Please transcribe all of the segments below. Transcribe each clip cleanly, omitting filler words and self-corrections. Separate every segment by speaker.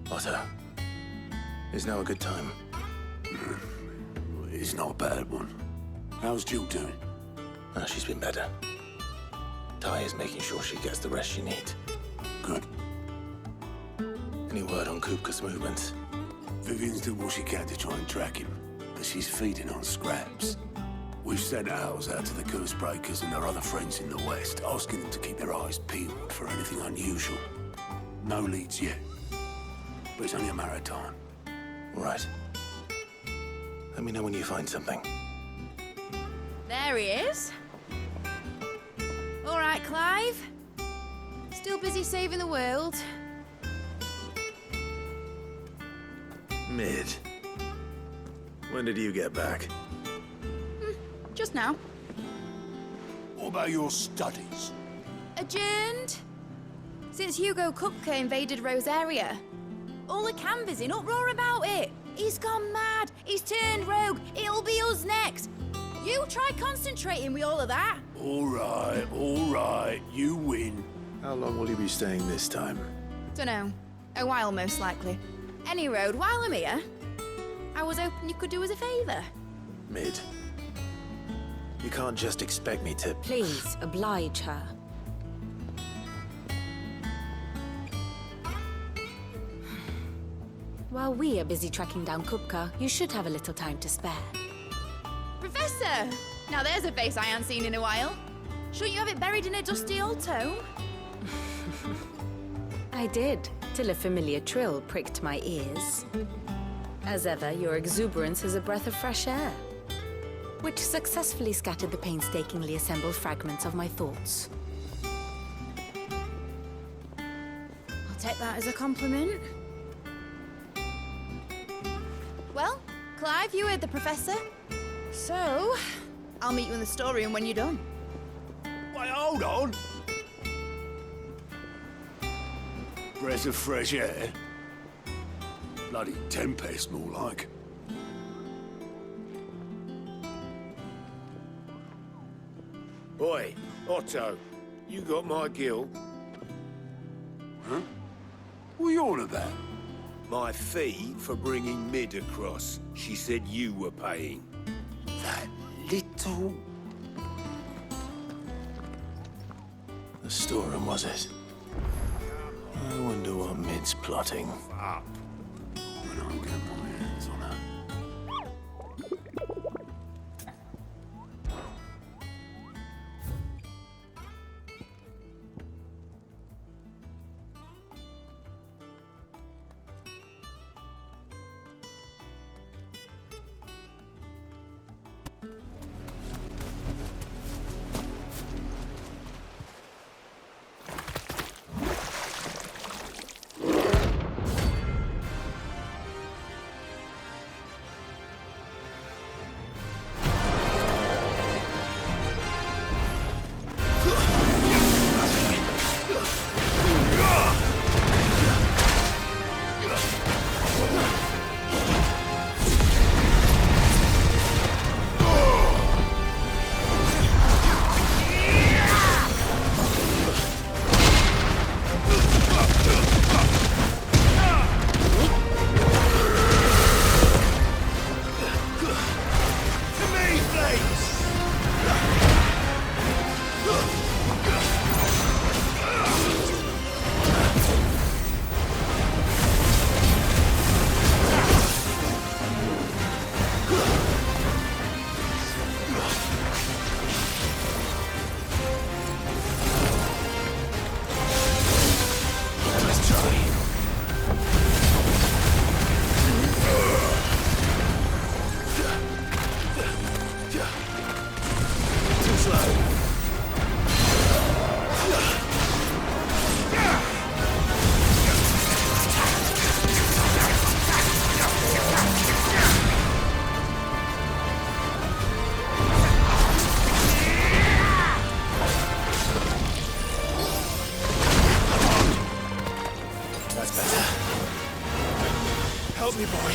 Speaker 1: Otto, is now a good time?
Speaker 2: It's not a bad one. How's Jill doing?
Speaker 1: She's been better. Ty is making sure she gets the rest she needs.
Speaker 2: Good.
Speaker 1: Any word on Kupka's movements?
Speaker 2: Vivian's doing what she can to try and track him, but she's feeding on scraps. We've sent ours out to the Curse Breakers and their other friends in the West, asking them to keep their eyes peeled for anything unusual. No leads yet, but it's only a matter of time.
Speaker 1: Right. Let me know when you find something.
Speaker 3: There he is. All right, Clive. Still busy saving the world.
Speaker 1: Mid. When did you get back?
Speaker 3: Just now.
Speaker 2: What about your studies?
Speaker 3: Adjourned. Since Hugo Kupka invaded Rosaria. All the Canva's in uproar about it. He's gone mad. He's turned rogue. It'll be us next. You try concentrating with all of that.
Speaker 2: All right. You win.
Speaker 1: How long will you be staying this time?
Speaker 3: Dunno. A while, most likely. Any road, while I'm here, I was hoping you could do us a favour.
Speaker 1: Mid. You can't just expect me to...
Speaker 4: Please, oblige her. While we are busy tracking down Kupka, you should have a little time to spare.
Speaker 3: Professor! Now there's a face I haven't seen in a while. Shouldn't you have it buried in a dusty old tome?
Speaker 4: I did, till a familiar trill pricked my ears. As ever, your exuberance is a breath of fresh air, which successfully scattered the painstakingly assembled fragments of my thoughts.
Speaker 3: I'll take that as a compliment. Well, Clive, you heard the professor. So, I'll meet you in the storeroom when you're done.
Speaker 2: Wait, hold on. Breath of fresh air. Bloody tempest, more like.
Speaker 5: Oi, Otto, you got my gill?
Speaker 2: Huh? What are you on about?
Speaker 5: My fee for bringing Mid across. She said you were paying.
Speaker 2: That little...
Speaker 1: The storeroom, was it? I wonder what Mid's plotting.
Speaker 5: Up.
Speaker 2: When I get my hands on her.
Speaker 1: Help me, boy.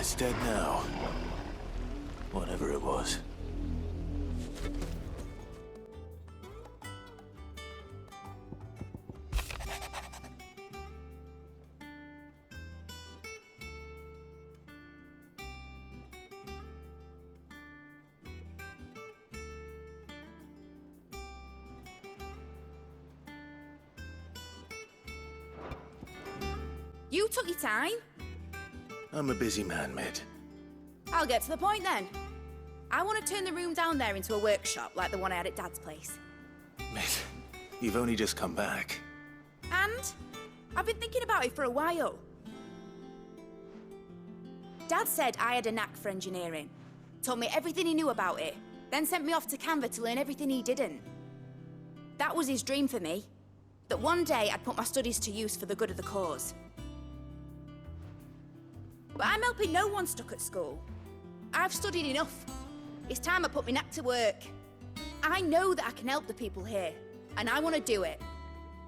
Speaker 1: It's dead now. Whatever it was.
Speaker 3: You took your time.
Speaker 1: I'm a busy man, Mid.
Speaker 3: I'll get to the point then. I want to turn the room down there into a workshop like the one I had at Dad's place.
Speaker 1: Mid, you've only just come back.
Speaker 3: And I've been thinking about it for a while. Dad said I had a knack for engineering. Told me everything he knew about it. Then sent me off to Canva to learn everything he didn't. That was his dream for me. That one day I'd put my studies to use for the good of the cause. But I'm helping no one stuck at school. I've studied enough. It's time I put my knack to work. I know that I can help the people here, and I want to do it.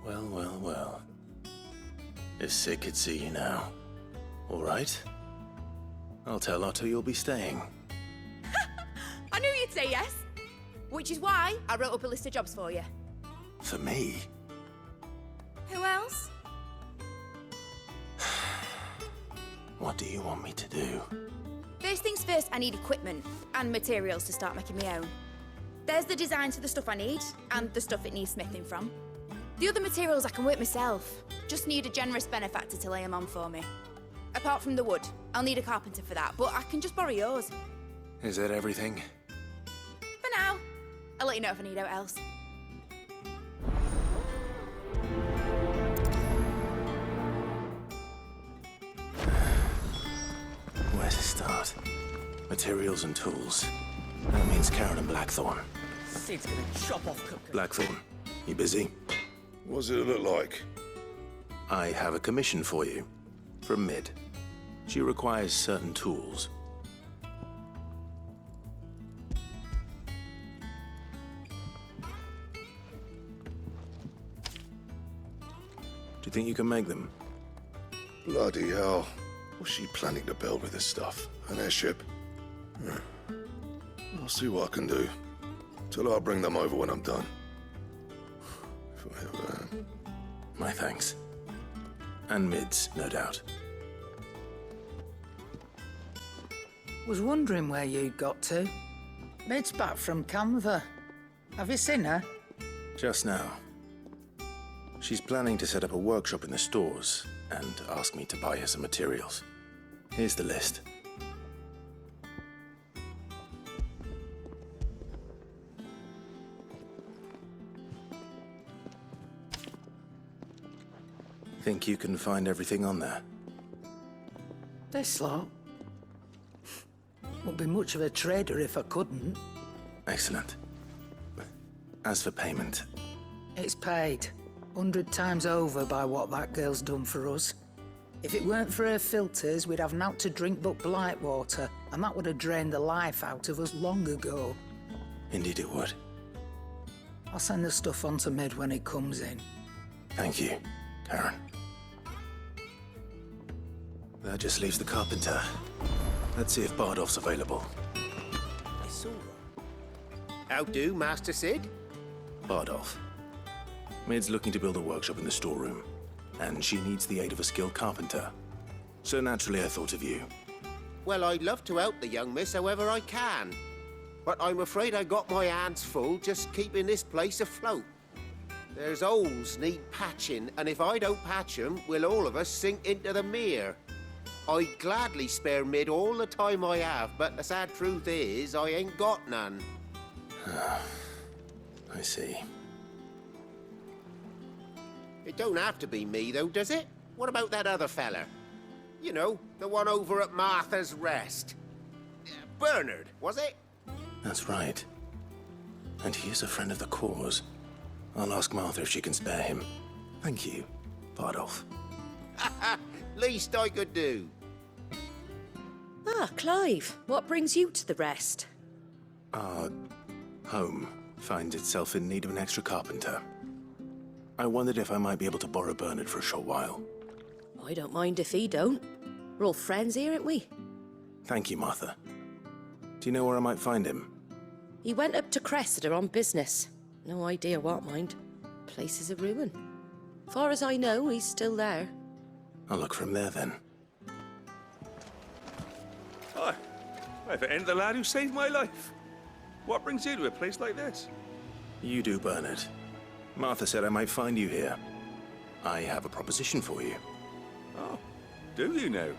Speaker 1: Well, well, well. If Sid could see you now. All right? I'll tell Otto you'll be staying.
Speaker 3: I knew you'd say yes. Which is why I wrote up a list of jobs for you.
Speaker 1: For me?
Speaker 3: Who else?
Speaker 1: What do you want me to do?
Speaker 3: First things first, I need equipment and materials to start making my own. There's the designs for the stuff I need, and the stuff it needs smithing from. The other materials I can work myself. Just need a generous benefactor to lay them on for me. Apart from the wood, I'll need a carpenter for that, but I can just borrow yours.
Speaker 1: Is that everything?
Speaker 3: For now. I'll let you know if I need out else.
Speaker 1: Where to start? Materials and tools. That means Karen and Blackthorn.
Speaker 6: Sid's gonna chop off Kupka.
Speaker 1: Blackthorn, you busy?
Speaker 2: What's it look like?
Speaker 1: I have a commission for you. From Mid. She requires certain tools. Do you think you can make them?
Speaker 7: Bloody hell. What's she planning to build with this stuff? An airship? I'll see what I can do. Tell her I'll bring them over when I'm done. If I ever am.
Speaker 1: My thanks. And Mid's, no doubt.
Speaker 6: Was wondering where you got to. Mid's back from Canva. Have you seen her?
Speaker 1: Just now. She's planning to set up a workshop in the stores and ask me to buy her some materials. Here's the list. Think you can find everything on there?
Speaker 6: This lot. Wouldn't be much of a trader if I couldn't.
Speaker 1: Excellent. As for payment,
Speaker 6: It's paid 100 times over by what that girl's done for us. If it weren't for her filters, we'd have naught to drink but blight water, and that would have drained the life out of us long ago.
Speaker 1: indeed it would.
Speaker 6: I'll send the stuff on to Mid when it comes in.
Speaker 1: Thank you, Karen. That just leaves the carpenter. Let's see if Bardolph's available.
Speaker 5: It's all right. How do, Master Sid?
Speaker 1: Bardolph. Mid's looking to build a workshop in the storeroom, and she needs the aid of a skilled carpenter. So naturally I thought of you.
Speaker 5: Well, I'd love to help the young miss however I can. But I'm afraid I got my hands full just keeping this place afloat. There's holes need patching, and if I don't patch them, will all of us sink into the mere. I'd gladly spare Mid all the time I have, but the sad truth is, I ain't got none.
Speaker 1: I see.
Speaker 5: It don't have to be me, though, does it? What about that other fella? You know, the one over at Martha's Rest. Bernard, was it?
Speaker 1: That's right. And he is a friend of the cause. I'll ask Martha if she can spare him. Thank you, Bardolph.
Speaker 5: Least I could do.
Speaker 8: Ah, Clive, what brings you to the Rest?
Speaker 1: Our home finds itself in need of an extra carpenter. I wondered if I might be able to borrow Bernard for a short while.
Speaker 8: I don't mind if he don't. We're all friends here, aren't we?
Speaker 1: Thank you, Martha. Do you know where I might find him?
Speaker 8: He went up to Cressida on business. No idea what, mind. Place is a ruin. Far as I know, he's still there.
Speaker 1: I'll look for him there then.
Speaker 9: Hi. If it ain't the lad who saved my life. What brings you to a place like this?
Speaker 1: You do, Bernard. Martha said I might find you here. I have a proposition for you.
Speaker 9: Oh, do you know?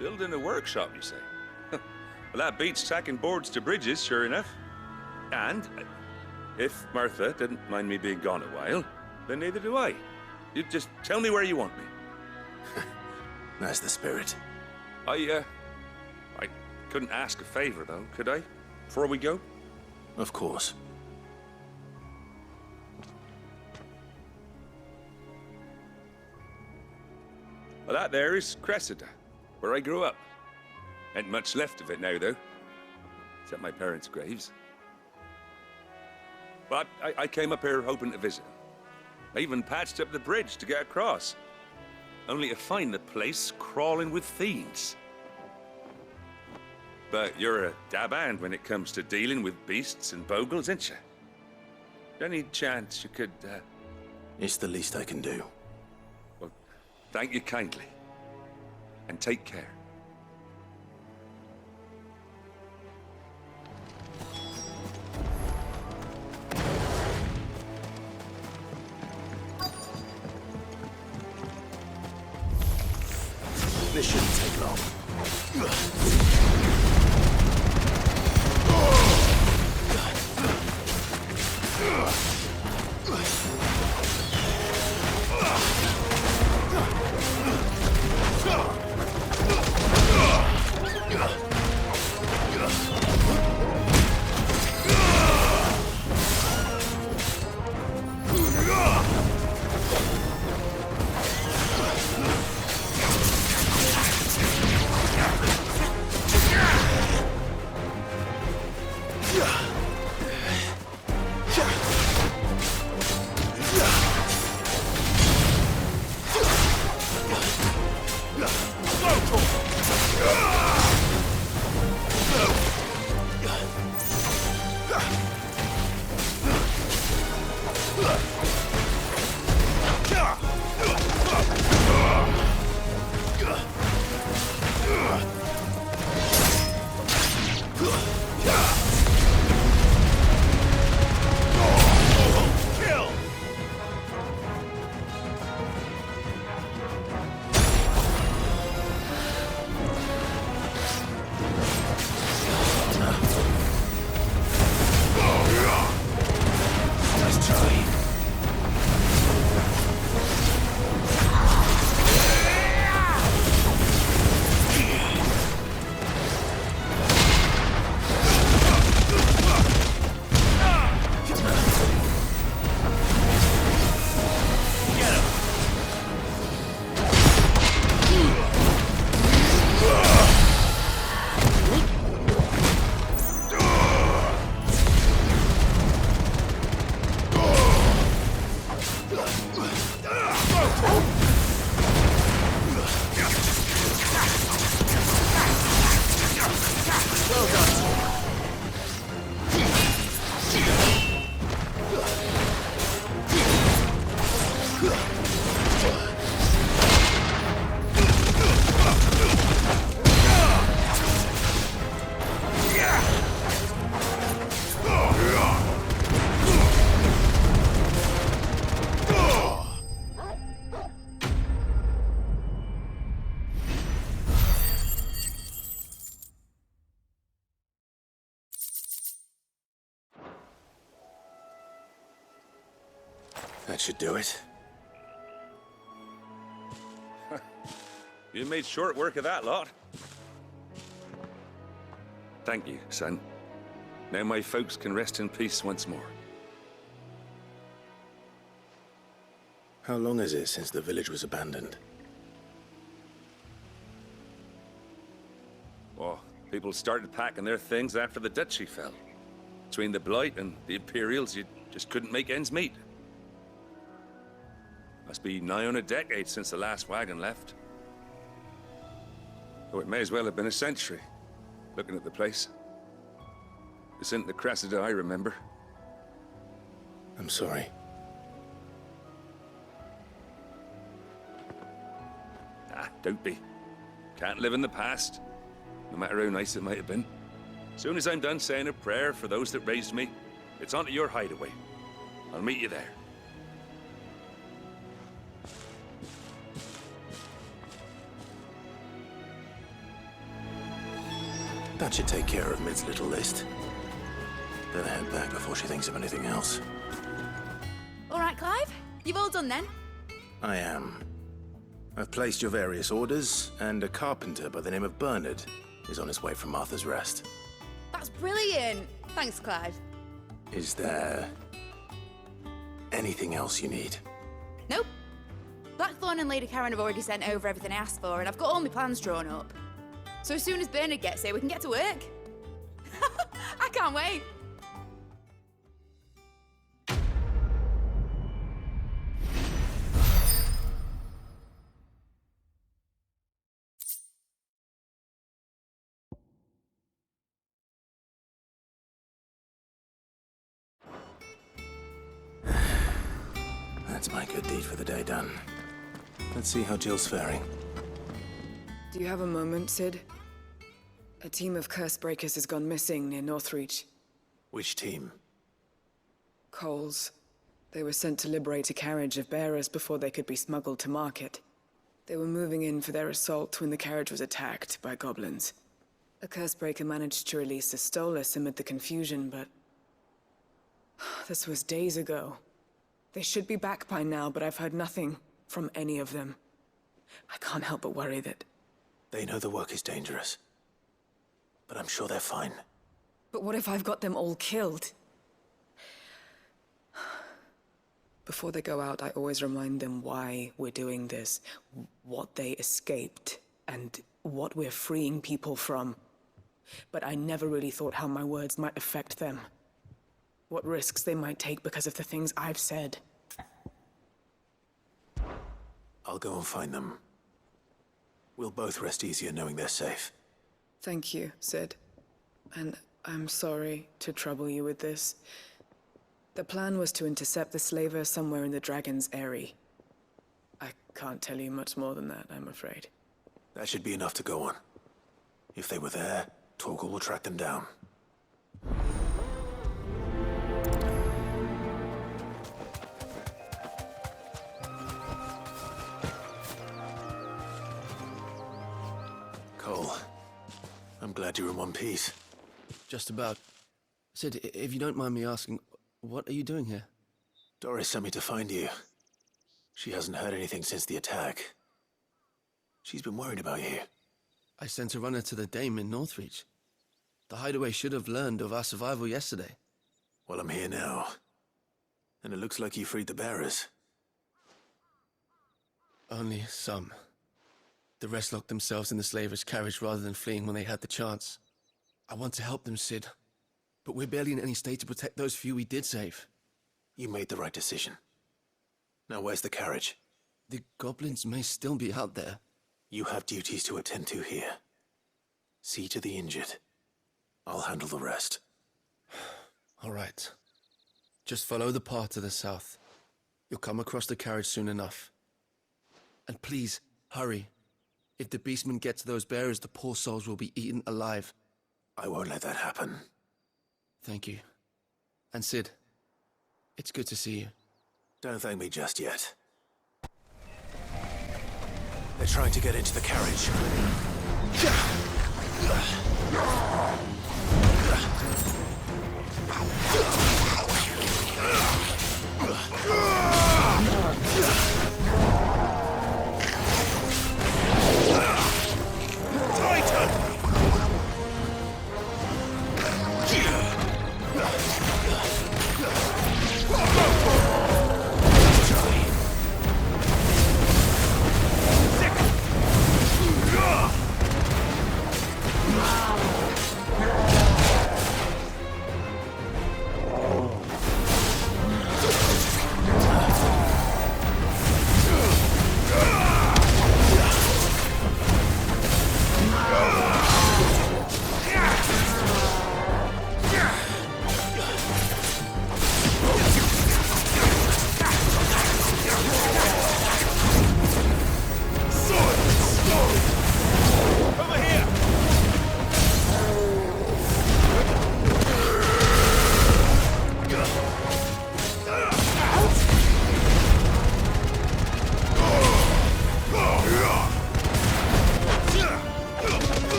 Speaker 9: Building a workshop, you say? Well, that beats tacking boards to bridges, sure enough. And if Martha didn't mind me being gone a while, then neither do I. You just tell me where you want me.
Speaker 1: That's the spirit.
Speaker 9: I couldn't ask a favor, though, could I? Before we go?
Speaker 1: Of course.
Speaker 9: Well, that there is Cressida, where I grew up. Ain't much left of it now, though. Except my parents' graves. But I came up here hoping to visit. I even patched up the bridge to get across. Only to find the place crawling with fiends. But you're a dab hand when it comes to dealing with beasts and bogles, ain't you? Any chance you could,
Speaker 1: It's the least I can do.
Speaker 9: Well, thank you kindly. And take care.
Speaker 1: This shouldn't take long. That should do it.
Speaker 9: You made short work of that lot. Thank you, son. Now my folks can rest in peace once more.
Speaker 1: How long is it since the village was abandoned?
Speaker 9: Oh, people started packing their things after the duchy fell. Between the Blight and the Imperials, you just couldn't make ends meet. Must be nigh on a decade since the last wagon left. Oh, it may as well have been a century, looking at the place. This isn't the Cressida I remember.
Speaker 1: I'm sorry.
Speaker 9: Ah, don't be. Can't live in the past, no matter how nice it might have been. Soon as I'm done saying a prayer for those that raised me, it's on to your hideaway. I'll meet you there.
Speaker 1: That should take care of Mid's little list. Better head back before she thinks of anything else.
Speaker 3: All right, Clive. You've all done then?
Speaker 1: I am. I've placed your various orders, and a carpenter by the name of Bernard is on his way from Martha's Rest.
Speaker 3: That's brilliant. Thanks, Clive.
Speaker 1: Is there anything else you need?
Speaker 3: Nope. Blackthorn and Lady Karen have already sent over everything I asked for, and I've got all my plans drawn up. So as soon as Bernard gets here, we can get to work. I can't wait.
Speaker 1: That's my good deed for the day done. Let's see how Jill's faring.
Speaker 10: Do you have a moment, Sid? A team of curse breakers has gone missing near Northreach.
Speaker 1: Which team?
Speaker 10: Coles. They were sent to liberate a carriage of bearers before they could be smuggled to market. They were moving in for their assault when the carriage was attacked by goblins. A curse breaker managed to release a Stolas amid the confusion, but... this was days ago. They should be back by now, but I've heard nothing from any of them. I can't help but worry that...
Speaker 1: They know the work is dangerous. But I'm sure they're fine.
Speaker 10: But what if I've got them all killed? Before they go out, I always remind them why we're doing this, what they escaped, and what we're freeing people from. But I never really thought how my words might affect them. What risks they might take because of the things I've said.
Speaker 1: I'll go and find them. We'll both rest easier knowing they're safe.
Speaker 10: Thank you, Sid. And I'm sorry to trouble you with this. The plan was to intercept the slaver somewhere in the Dragon's Eyrie. I can't tell you much more than that, I'm afraid.
Speaker 1: That should be enough to go on. If they were there, Torgal will track them down. Cole, I'm glad you're in one piece.
Speaker 11: Just about. Sid, if you don't mind me asking, what are you doing here?
Speaker 1: Doris sent me to find you. She hasn't heard anything since the attack. She's been worried about you.
Speaker 11: I sent a runner to the Dame in Northreach. The Hideaway should have learned of our survival yesterday.
Speaker 1: Well, I'm here now. And it looks like you freed the bearers.
Speaker 11: Only some. The rest locked themselves in the slaver's carriage rather than fleeing when they had the chance. I want to help them, Sid. But we're barely in any state to protect those few we did save.
Speaker 1: You made the right decision. Now where's the carriage?
Speaker 11: The goblins may still be out there.
Speaker 1: You have duties to attend to here. See to the injured. I'll handle the rest.
Speaker 11: All right. Just follow the path to the south. You'll come across the carriage soon enough. And please, hurry. If the beastmen get to those bearers, the poor souls will be eaten alive.
Speaker 1: I won't let that happen.
Speaker 11: Thank you. And Sid, it's good to see you.
Speaker 1: Don't thank me just yet. They're trying to get into the carriage.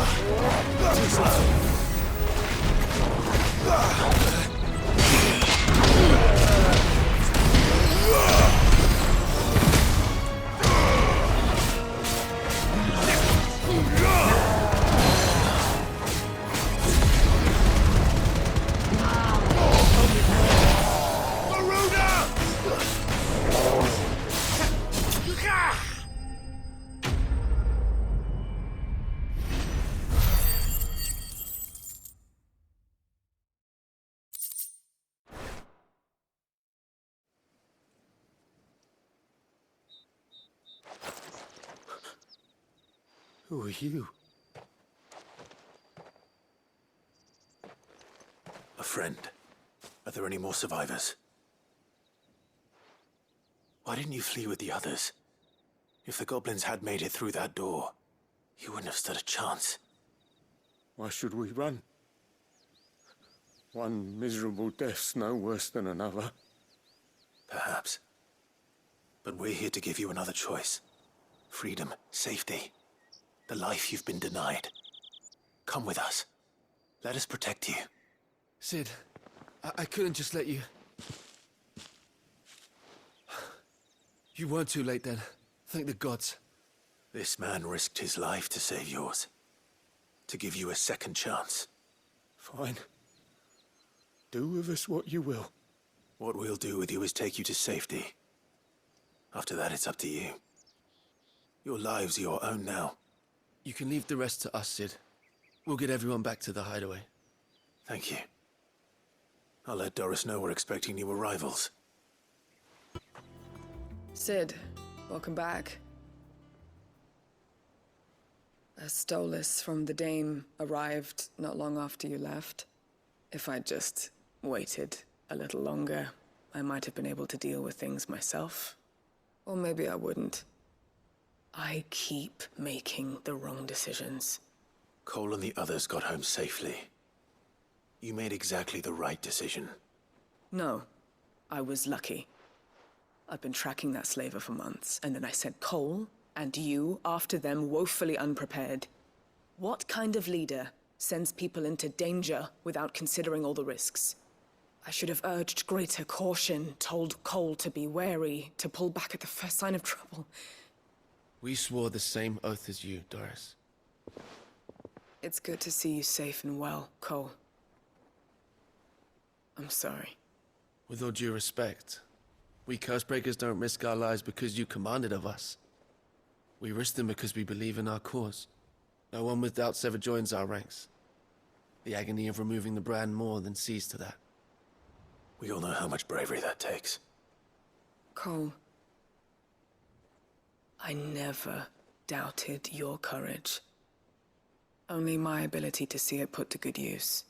Speaker 1: Too slow.
Speaker 2: Who are you?
Speaker 1: A friend. Are there any more survivors? Why didn't you flee with the others? If the goblins had made it through that door, you wouldn't have stood a chance.
Speaker 2: Why should we run? One miserable death's no worse than another.
Speaker 1: Perhaps. But we're here to give you another choice. Freedom, safety, the life you've been denied. Come with us. Let us protect you.
Speaker 11: Sid, I couldn't just let you... You weren't too late then. Thank the gods.
Speaker 1: This man risked his life to save yours. To give you a second chance.
Speaker 2: Fine. Do with us what you will.
Speaker 1: What we'll do with you is take you to safety. After that, it's up to you. Your lives are your own now.
Speaker 11: You can leave the rest to us, Sid. We'll get everyone back to the hideaway.
Speaker 1: Thank you. I'll let Doris know we're expecting new arrivals.
Speaker 10: Sid, welcome back. A Stolas from the Dame arrived not long after you left. If I'd just waited a little longer, I might have been able to deal with things myself. Or maybe I wouldn't. I keep making the wrong decisions.
Speaker 1: Cole and the others got home safely. You made exactly the right decision.
Speaker 10: No, I was lucky. I've been tracking that slaver for months, and then I sent Cole and you after them woefully unprepared. What kind of leader sends people into danger without considering all the risks? I should have urged greater caution, told Cole to be wary, to pull back at the first sign of trouble.
Speaker 11: We swore the same oath as you, Doris.
Speaker 10: It's good to see you safe and well, Cole. I'm sorry.
Speaker 11: With all due respect, we Cursebreakers don't risk our lives because you commanded of us. We risk them because we believe in our cause. No one with doubts ever joins our ranks. The agony of removing the brand more than sees to that.
Speaker 1: We all know how much bravery that takes.
Speaker 10: Cole, I never doubted your courage. Only my ability to see it put to good use.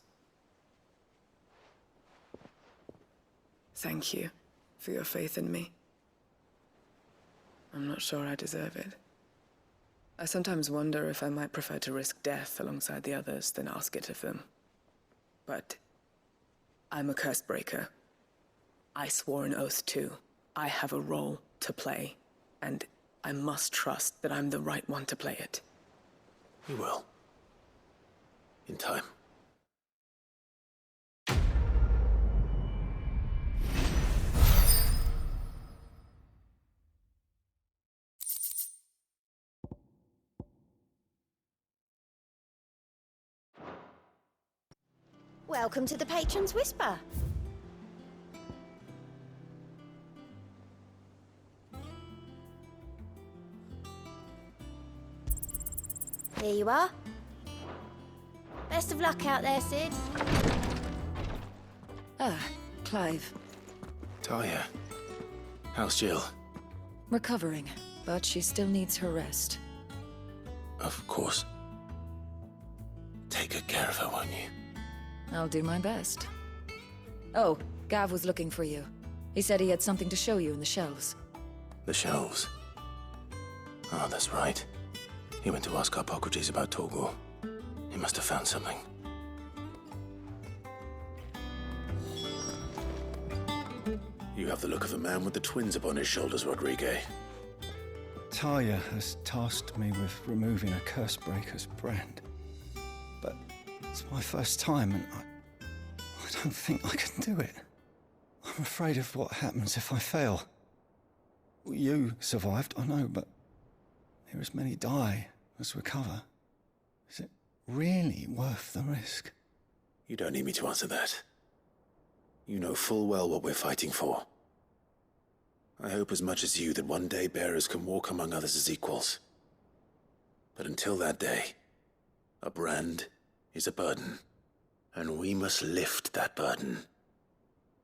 Speaker 10: Thank you for your faith in me. I'm not sure I deserve it. I sometimes wonder if I might prefer to risk death alongside the others than ask it of them. But I'm a Cursebreaker. I swore an oath too. I have a role to play, and I must trust that I'm the right one to play it.
Speaker 1: You will. In time.
Speaker 12: Welcome to the Patron's Whisper. Here you are. Best of luck out there, Sid.
Speaker 13: Ah, Clive.
Speaker 1: Talia. How's Jill?
Speaker 13: Recovering, but she still needs her rest.
Speaker 1: Of course. Take good care of her, won't you?
Speaker 13: I'll do my best. Oh, Gav was looking for you. He said he had something to show you in the shelves.
Speaker 1: The shelves? Oh, that's right. He went to ask Hippocrates about Torgor. He must have found something. You have the look of a man with the twins upon his shoulders, Rodrigue.
Speaker 14: Talia has tasked me with removing a Cursebreaker's brand. but it's my first time and I don't think I can do it. I'm afraid of what happens if I fail. You survived, I know, but here as many die as recover. Is it really worth the risk?
Speaker 1: You don't need me to answer that. You know full well what we're fighting for. I hope as much as you that one day bearers can walk among others as equals. But until that day, a brand is a burden, and we must lift that burden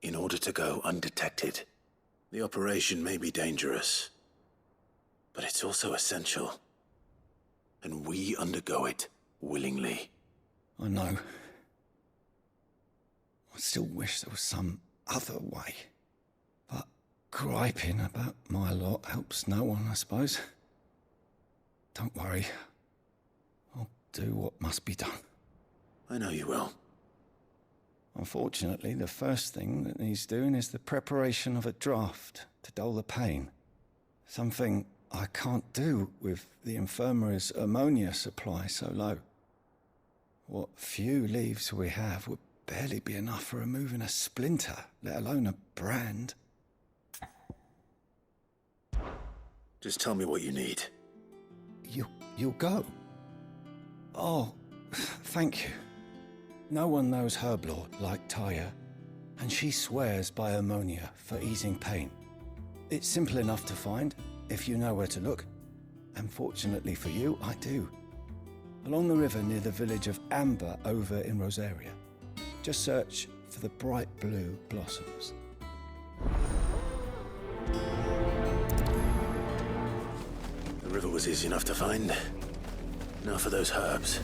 Speaker 1: in order to go undetected. The operation may be dangerous, but it's also essential, and we undergo it willingly.
Speaker 14: I know. I still wish there was some other way. But griping about my lot helps no one, I suppose. Don't worry. I'll do what must be done.
Speaker 1: I know you will.
Speaker 14: Unfortunately, the first thing that needs doing is the preparation of a draft to dull the pain. Something I can't do with the infirmary's ammonia supply so low. What few leaves we have would barely be enough for removing a splinter, let alone a brand.
Speaker 1: Just tell me what you need.
Speaker 14: You'll go? Oh, thank you. No one knows Herblord like Taya, and she swears by ammonia for easing pain. It's simple enough to find, if you know where to look. And fortunately for you, I do. Along the river near the village of Amber over in Rosaria. Just search for the bright blue blossoms.
Speaker 1: The river was easy enough to find. Now for those herbs.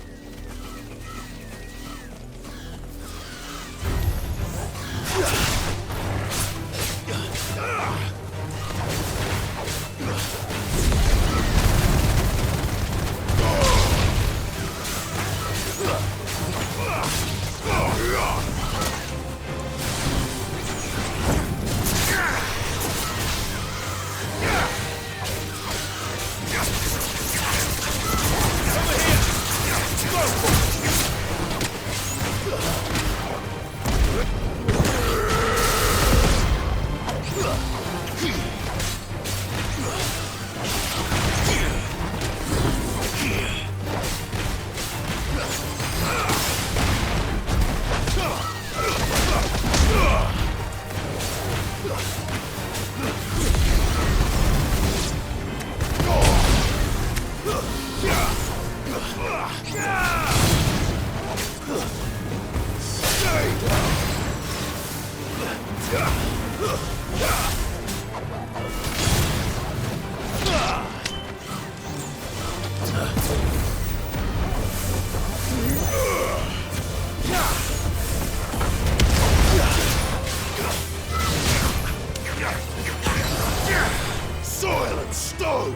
Speaker 2: Soil and stone!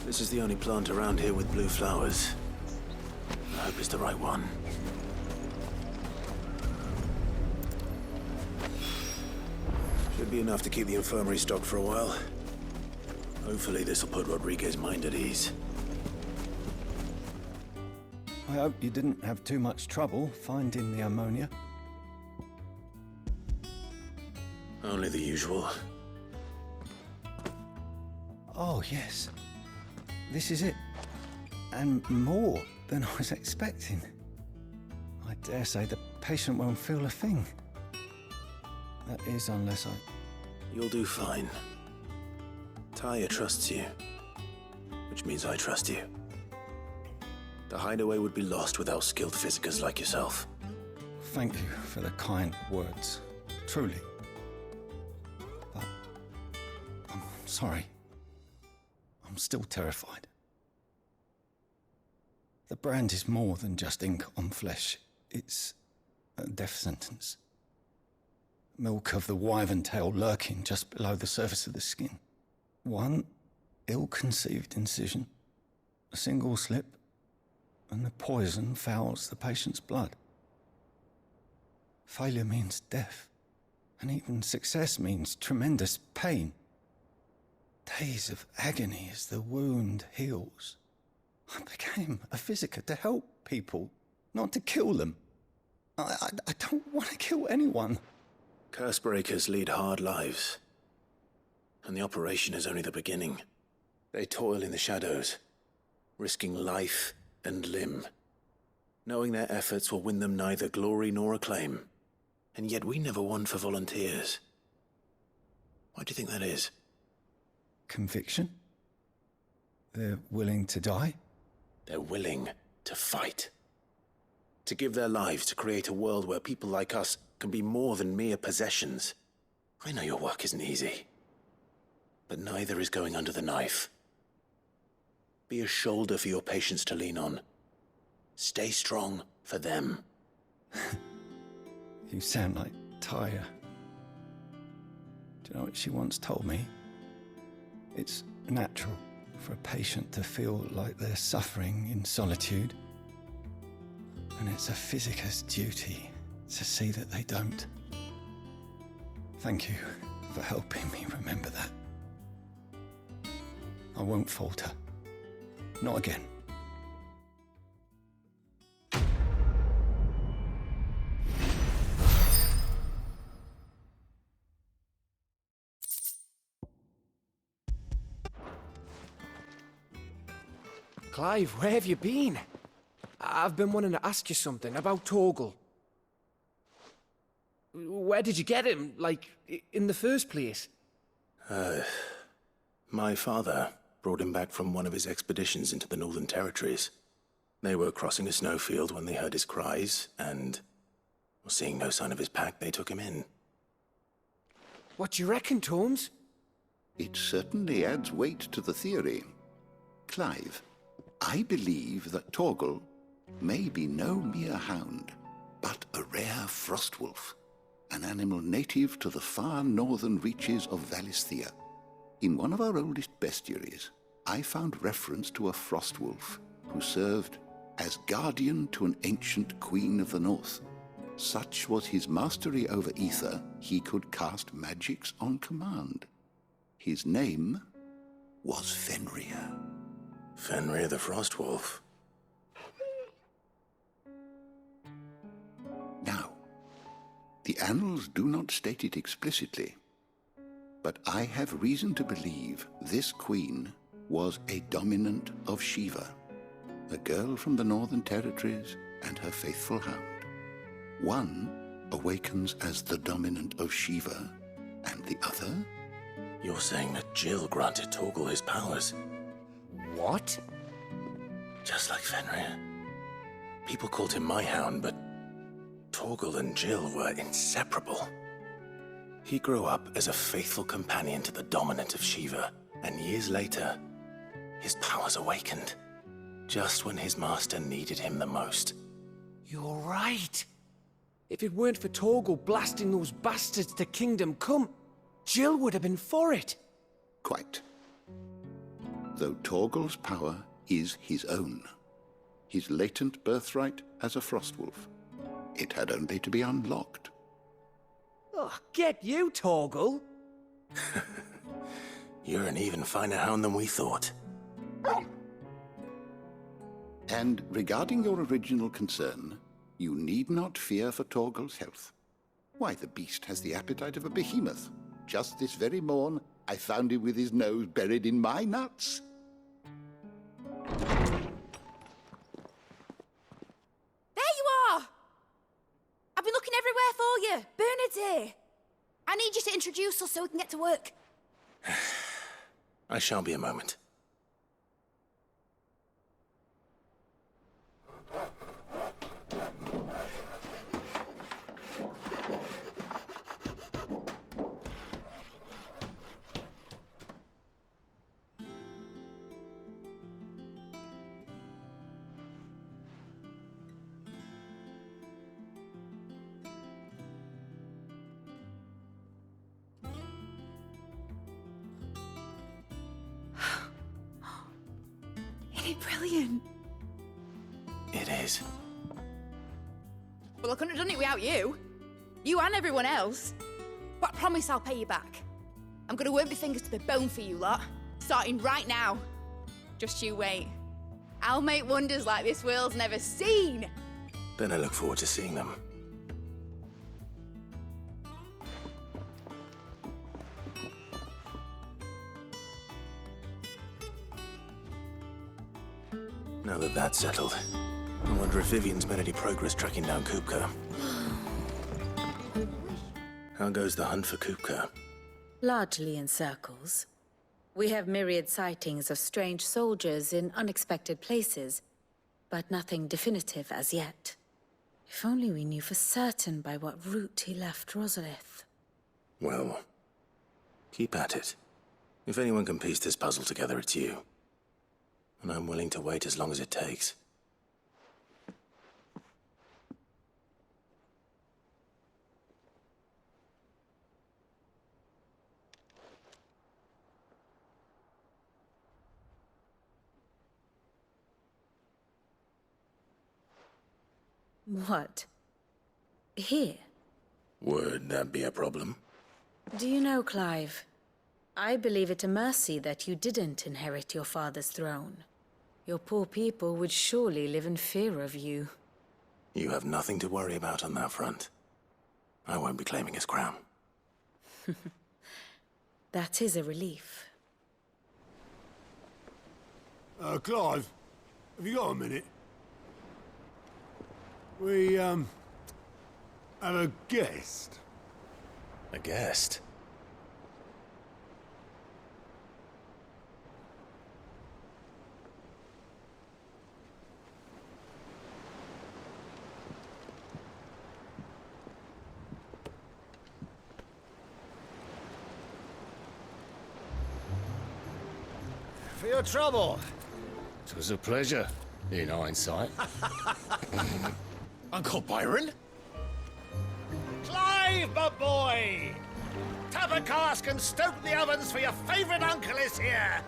Speaker 1: This is the only plant around here with blue flowers. I hope it's the right one. Should be enough to keep the infirmary stocked for a while. Hopefully this'll put Rodriguez's mind at ease.
Speaker 14: I hope you didn't have too much trouble finding the ammonia.
Speaker 1: Only the usual.
Speaker 14: Oh, yes. This is it. And more than I was expecting. I dare say the patient won't feel a thing. That is, unless I...
Speaker 1: You'll do fine. Taya trusts you, which means I trust you. The Hideaway would be lost without skilled physicers like yourself.
Speaker 14: Thank you for the kind words. Truly. But I'm sorry. I'm still terrified. The brand is more than just ink on flesh. It's a death sentence. Milk of the wyvern tail lurking just below the surface of the skin. One ill-conceived incision, a single slip, and the poison fouls the patient's blood. Failure means death, and even success means tremendous pain. Days of agony as the wound heals. I became a physiker to help people, not to kill them. I don't want to kill anyone.
Speaker 1: Cursebreakers lead hard lives. And the operation is only the beginning. They toil in the shadows, risking life and limb, knowing their efforts will win them neither glory nor acclaim. And yet we never won for volunteers. Why do you think that is?
Speaker 14: Conviction? They're willing to die?
Speaker 1: They're willing to fight. To give their lives to create a world where people like us can be more than mere possessions. I know your work isn't easy. But neither is going under the knife. Be a shoulder for your patients to lean on. Stay strong for them.
Speaker 14: You sound like Tyre. Do you know what she once told me? It's natural for a patient to feel like they're suffering in solitude. And it's a physiker's duty to see that they don't. Thank you for helping me remember that. I won't falter. Not again.
Speaker 15: Clive, where have you been? I've been wanting to ask you something about Torgal. Where did you get him, like, in the first place?
Speaker 1: My father brought him back from one of his expeditions into the Northern Territories. They were crossing a snowfield when they heard his cries, and, well, seeing no sign of his pack, they took him in.
Speaker 15: What do you reckon, Torms?
Speaker 16: It certainly adds weight to the theory. Clive, I believe that Torgal may be no mere hound, but a rare frostwolf, an animal native to the far northern reaches of Valisthea. In one of our oldest bestiaries, I found reference to a frostwolf who served as guardian to an ancient queen of the north. Such was his mastery over ether, he could cast magics on command. His name was Fenrir.
Speaker 1: Fenrir the Frostwolf.
Speaker 16: Now, the annals do not state it explicitly, but I have reason to believe this queen was a dominant of Shiva, a girl from the Northern Territories and her faithful hound. One awakens as the dominant of Shiva, and the other?
Speaker 1: You're saying that Jill granted Torgal his powers?
Speaker 15: What?
Speaker 1: Just like Fenrir. People called him my hound, but Torgal and Jill were inseparable. He grew up as a faithful companion to the dominant of Shiva, and years later, his powers awakened, just when his master needed him the most.
Speaker 15: You're right. If it weren't for Torgal blasting those bastards to Kingdom Come, Jill would have been for it.
Speaker 16: Quite. Though Torgal's power is his own, his latent birthright as a frostwolf. It had only to be unlocked.
Speaker 15: Oh, get you, Torgal!
Speaker 1: You're an even finer hound than we thought.
Speaker 16: And regarding your original concern, you need not fear for Torgal's health. Why, the beast has the appetite of a behemoth. Just this very morn, I found him with his nose buried in my nuts.
Speaker 3: There you are! I've been looking everywhere for you. Bernard's here. I need you to introduce us so we can get to work.
Speaker 1: I shall be a moment.
Speaker 3: Isn't it brilliant?
Speaker 1: It is.
Speaker 3: Well, I couldn't have done it without you. You and everyone else. But I promise I'll pay you back. I'm gonna work my fingers to the bone for you lot, starting right now. Just you wait. I'll make wonders like this world's never seen.
Speaker 1: Then I look forward to seeing them. Now that that's settled, I wonder if Vivian's made any progress tracking down Kupka. How goes the hunt for Kupka?
Speaker 4: Largely in circles. We have myriad sightings of strange soldiers in unexpected places, but nothing definitive as yet. If only we knew for certain by what route he left Rosalith.
Speaker 1: Well, keep at it. If anyone can piece this puzzle together, it's you. And I'm willing to wait as long as it takes.
Speaker 4: What? Here?
Speaker 1: Would that be a problem?
Speaker 4: Do you know, Clive? I believe it a mercy that you didn't inherit your father's throne. Your poor people would surely live in fear of you.
Speaker 1: You have nothing to worry about on that front. I won't be claiming his crown.
Speaker 4: That is a relief.
Speaker 2: Clive, have you got a minute? We, have a guest.
Speaker 1: A guest?
Speaker 17: For your trouble. It was a pleasure, in hindsight.
Speaker 15: Uncle Byron?
Speaker 17: Clive, my boy! Tap a cask and stoke the ovens for your favourite uncle is here!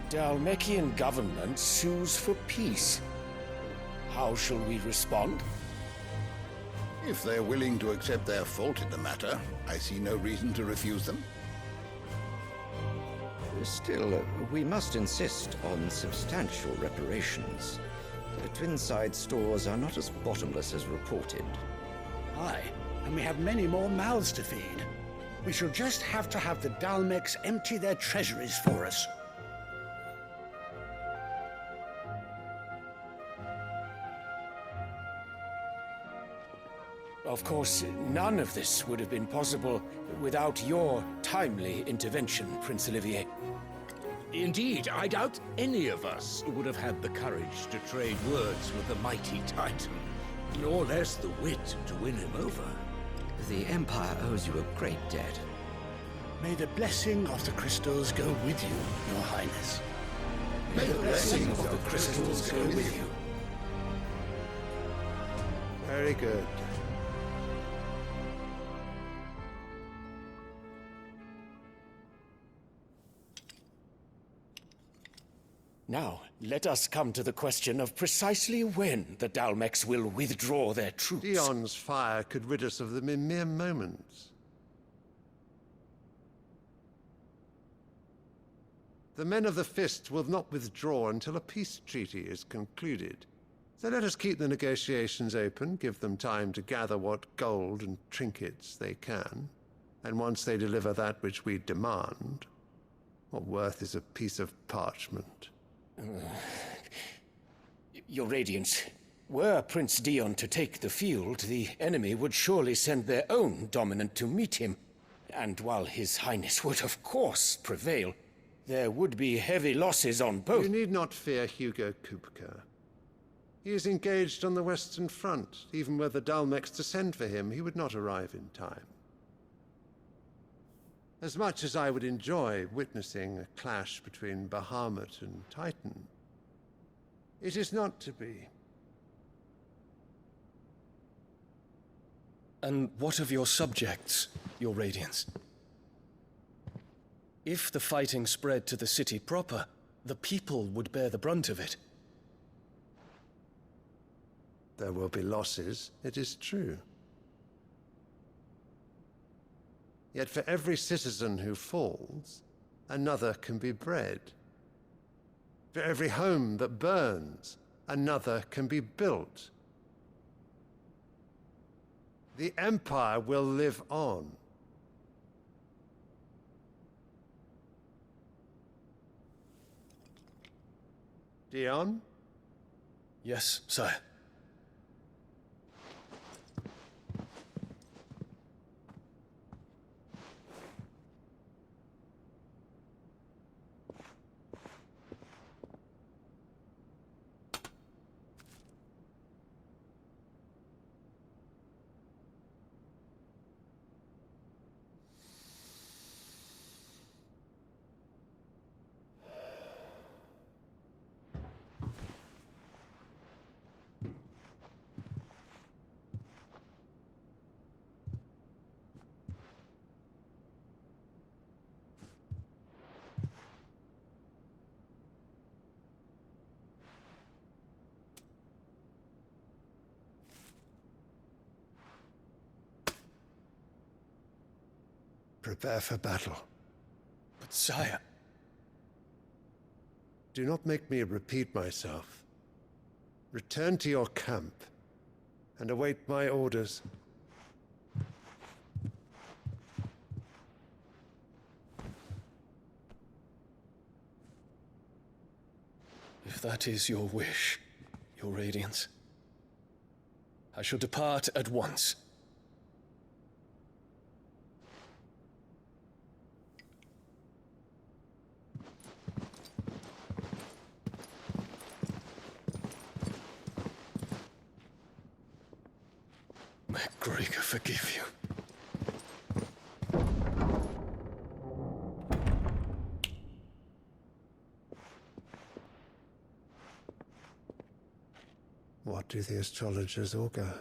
Speaker 15: The Dalmekian government sues for peace. How shall we respond?
Speaker 16: If they're willing to accept their fault in the matter, I see no reason to refuse them.
Speaker 18: Still, we must insist on substantial reparations. The Twinside stores are not as bottomless as reported.
Speaker 14: Aye, and we have many more mouths to feed. We shall just have to have the Dalmeks empty their treasuries for us.
Speaker 15: Of course, none of this would have been possible without your timely intervention, Prince Olivier.
Speaker 2: Indeed, I doubt any of us would have had the courage to trade words with the mighty Titan, nor less the wit to win him over.
Speaker 18: The Empire owes you a great debt.
Speaker 14: May the blessing of the crystals go with you, Your Highness.
Speaker 16: May the blessing of the crystals go with you.
Speaker 5: Very good.
Speaker 15: Now, let us come to the question of precisely when the Dalmeks will withdraw their troops.
Speaker 19: Dion's fire could rid us of them in mere moments. The men of the Fist will not withdraw until a peace treaty is concluded. So let us keep the negotiations open, give them time to gather what gold and trinkets they can. And once they deliver that which we demand, what worth is a piece of parchment?
Speaker 15: Your Radiance, were Prince Dion to take the field, the enemy would surely send their own dominant to meet him. And while His Highness would of course prevail, there would be heavy losses on both.
Speaker 19: You need not fear Hugo Kupka. He is engaged on the Western Front. Even were the Dalmex to send for him, he would not arrive in time. As much as I would enjoy witnessing a clash between Bahamut and Titan, it is not to be.
Speaker 20: And what of your subjects, Your Radiance? If the fighting spread to the city proper, the people would bear the brunt of it.
Speaker 19: There will be losses, it is true. Yet for every citizen who falls, another can be bred. For every home that burns, another can be built. The Empire will live on. Dion?
Speaker 20: Yes, sire.
Speaker 19: Prepare for battle.
Speaker 20: But sire...
Speaker 19: Do not make me repeat myself. Return to your camp and await my orders.
Speaker 20: If that is your wish, Your Radiance, I shall depart at once. May Gregor forgive you.
Speaker 19: What do the astrologers augur?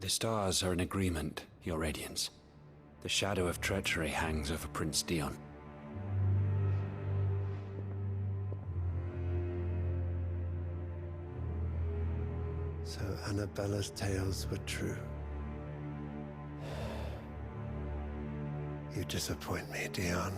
Speaker 21: The stars are in agreement, Your Radiance. The shadow of treachery hangs over Prince Dion.
Speaker 19: So Annabella's tales were true. You disappoint me, Dion.